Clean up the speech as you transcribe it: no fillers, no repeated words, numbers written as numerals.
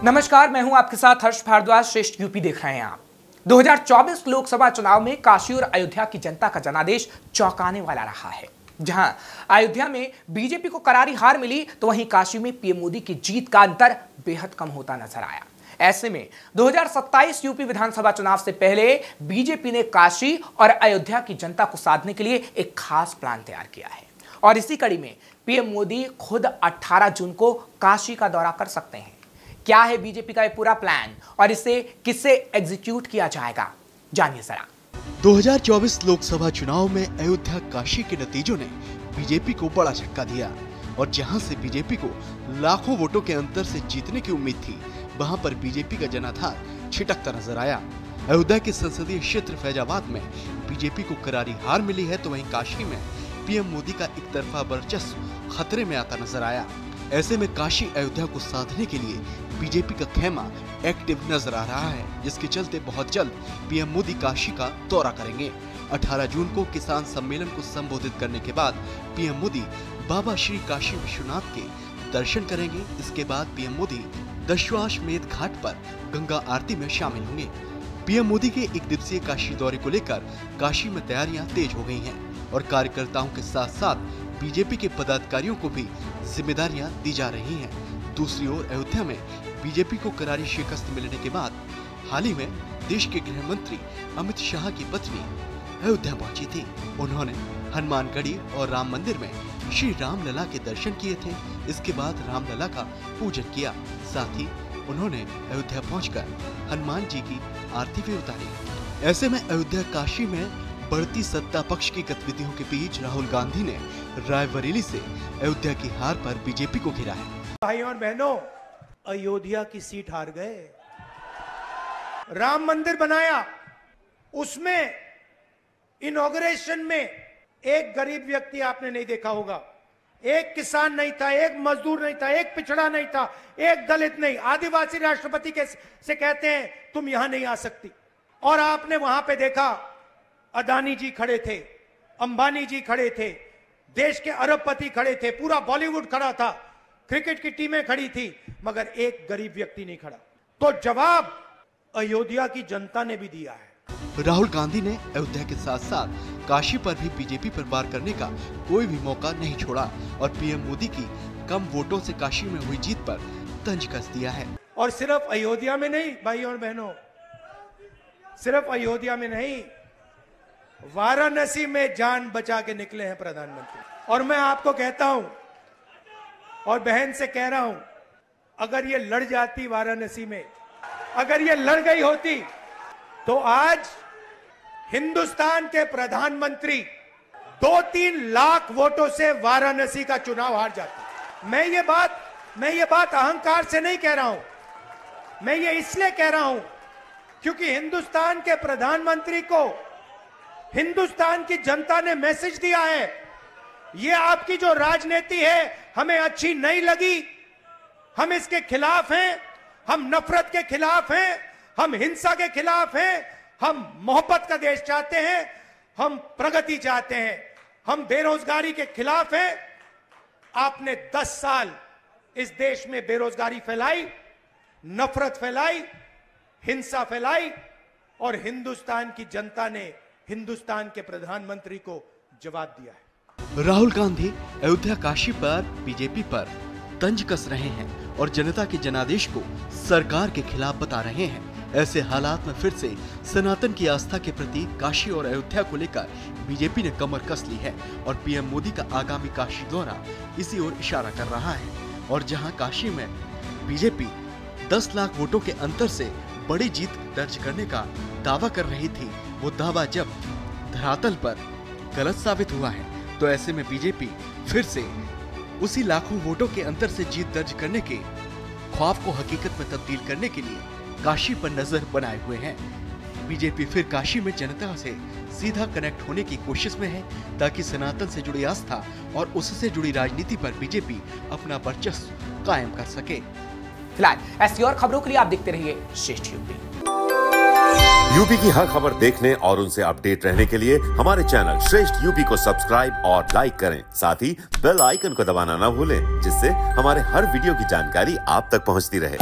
नमस्कार, मैं हूं आपके साथ हर्ष भारद्वाज। श्रेष्ठ यूपी देख रहे हैं आप। 2024 लोकसभा चुनाव में काशी और अयोध्या की जनता का जनादेश चौंकाने वाला रहा है। जहां अयोध्या में बीजेपी को करारी हार मिली, तो वहीं काशी में पीएम मोदी की जीत का अंतर बेहद कम होता नजर आया। ऐसे में 2027 यूपी विधानसभा चुनाव से पहले बीजेपी ने काशी और अयोध्या की जनता को साधने के लिए एक खास प्लान तैयार किया है और इसी कड़ी में पीएम मोदी खुद 18 जून को काशी का दौरा कर सकते हैं। क्या है बीजेपी का ये पूरा प्लान और इसे किससे एग्जीक्यूट किया जाएगा, जानिए जरा। 2024 लोकसभा चुनाव में अयोध्या काशी के नतीजों ने बीजेपी को बड़ा झटका दिया और जहां से बीजेपी को लाखों वोटों के अंतर से जीतने की उम्मीद थी, वहां पर बीजेपी का जनाधार छिटकता नजर आया। अयोध्या के संसदीय क्षेत्र फैजाबाद में बीजेपी को करारी हार मिली है, तो वहीं काशी में पीएम मोदी का एक तरफा वर्चस्व खतरे में आता नजर आया। ऐसे में काशी अयोध्या को साधने के लिए बीजेपी का खेमा एक्टिव नजर आ रहा है, जिसके चलते बहुत जल्द पीएम मोदी काशी का दौरा करेंगे। 18 जून को किसान सम्मेलन को संबोधित करने के बाद पीएम मोदी बाबा श्री काशी विश्वनाथ के दर्शन करेंगे। इसके बाद पीएम मोदी दशाश्वमेध घाट पर गंगा आरती में शामिल होंगे। पीएम मोदी के एक दिवसीय काशी दौरे को लेकर काशी में तैयारियां तेज हो गई हैं और कार्यकर्ताओं के साथ साथ बीजेपी के पदाधिकारियों को भी जिम्मेदारियां दी जा रही हैं। दूसरी ओर अयोध्या में बीजेपी को करारी शिकस्त मिलने के बाद हाल ही में देश के गृह मंत्री अमित शाह की पत्नी अयोध्या पहुंची थी। उन्होंने हनुमानगढ़ी और राम मंदिर में श्री रामलला के दर्शन किए थे। इसके बाद रामलला का पूजन किया, साथ ही उन्होंने अयोध्या पहुंचकर हनुमान जी की आरती भी उतारी। ऐसे में अयोध्या काशी में बढ़ती सत्ता पक्ष की गतिविधियों के बीच राहुल गांधी ने रायबरेली से अयोध्या की हार पर बीजेपी को घेरा है। भाइयों और बहनों, अयोध्या की सीट हार गए। राम मंदिर बनाया, उसमें इनॉग्रेशन में एक गरीब व्यक्ति आपने नहीं देखा होगा, एक किसान नहीं था, एक मजदूर नहीं था, एक पिछड़ा नहीं था, एक दलित नहीं, आदिवासी राष्ट्रपति से कहते हैं तुम यहां नहीं आ सकती। और आपने वहां पे देखा अदानी जी खड़े थे, अंबानी जी खड़े थे, देश के अरबपति खड़े थे, पूरा बॉलीवुड खड़ा था, क्रिकेट की टीमें खड़ी थी, मगर एक गरीब व्यक्ति नहीं खड़ा। तो जवाब अयोध्या की जनता ने भी दिया है। राहुल गांधी ने अयोध्या के साथ साथ काशी पर भी बीजेपी पर वार करने का कोई भी मौका नहीं छोड़ा और पीएम मोदी की कम वोटों से काशी में हुई जीत पर तंज कस दिया है। और सिर्फ अयोध्या में नहीं भाइयों और बहनों, सिर्फ अयोध्या में नहीं, वाराणसी में जान बचा के निकले हैं प्रधानमंत्री। और मैं आपको कहता हूं और बहन से कह रहा हूं, अगर ये लड़ जाती वाराणसी में, अगर ये लड़ गई होती, तो आज हिंदुस्तान के प्रधानमंत्री 2-3 लाख वोटों से वाराणसी का चुनाव हार जाते। मैं ये बात अहंकार से नहीं कह रहा हूं, मैं ये इसलिए कह रहा हूं क्योंकि हिंदुस्तान के प्रधानमंत्री को हिंदुस्तान की जनता ने मैसेज दिया है, ये आपकी जो राजनीति है हमें अच्छी नहीं लगी, हम इसके खिलाफ हैं, हम नफरत के खिलाफ हैं, हम हिंसा के खिलाफ हैं, हम मोहब्बत का देश चाहते हैं, हम प्रगति चाहते हैं, हम बेरोजगारी के खिलाफ हैं। आपने 10 साल इस देश में बेरोजगारी फैलाई, नफरत फैलाई, हिंसा फैलाई और हिंदुस्तान की जनता ने हिंदुस्तान के प्रधानमंत्री को जवाब दिया है। राहुल गांधी अयोध्या काशी पर बीजेपी पर तंज कस रहे हैं और जनता के जनादेश को सरकार के खिलाफ बता रहे हैं। ऐसे हालात में फिर से सनातन की आस्था के प्रति काशी और अयोध्या को लेकर बीजेपी ने कमर कस ली है और पीएम मोदी का आगामी काशी दौरा इसी ओर इशारा कर रहा है। और जहां काशी में बीजेपी 10 लाख वोटों के अंतर से बड़ी जीत दर्ज करने का दावा कर रही थी, वो दावा जब धरातल पर गलत साबित हुआ है, तो ऐसे में बीजेपी फिर से उसी लाखों वोटों के अंतर से जीत दर्ज करने के ख्वाब को हकीकत में तब्दील करने के लिए काशी पर नजर बनाए हुए हैं। बीजेपी फिर काशी में जनता से सीधा कनेक्ट होने की कोशिश में है, ताकि सनातन से जुड़ी आस्था और उससे जुड़ी राजनीति पर बीजेपी अपना वर्चस्व कायम कर सके। फिलहाल ऐसी और खबरों के लिए आप देखते रहिए श्रेष्ठ यूपी। यूपी की हर खबर देखने और उनसे अपडेट रहने के लिए हमारे चैनल श्रेष्ठ यूपी को सब्सक्राइब और लाइक करें। साथ ही बेल आइकन को दबाना ना भूलें, जिससे हमारे हर वीडियो की जानकारी आप तक पहुंचती रहे।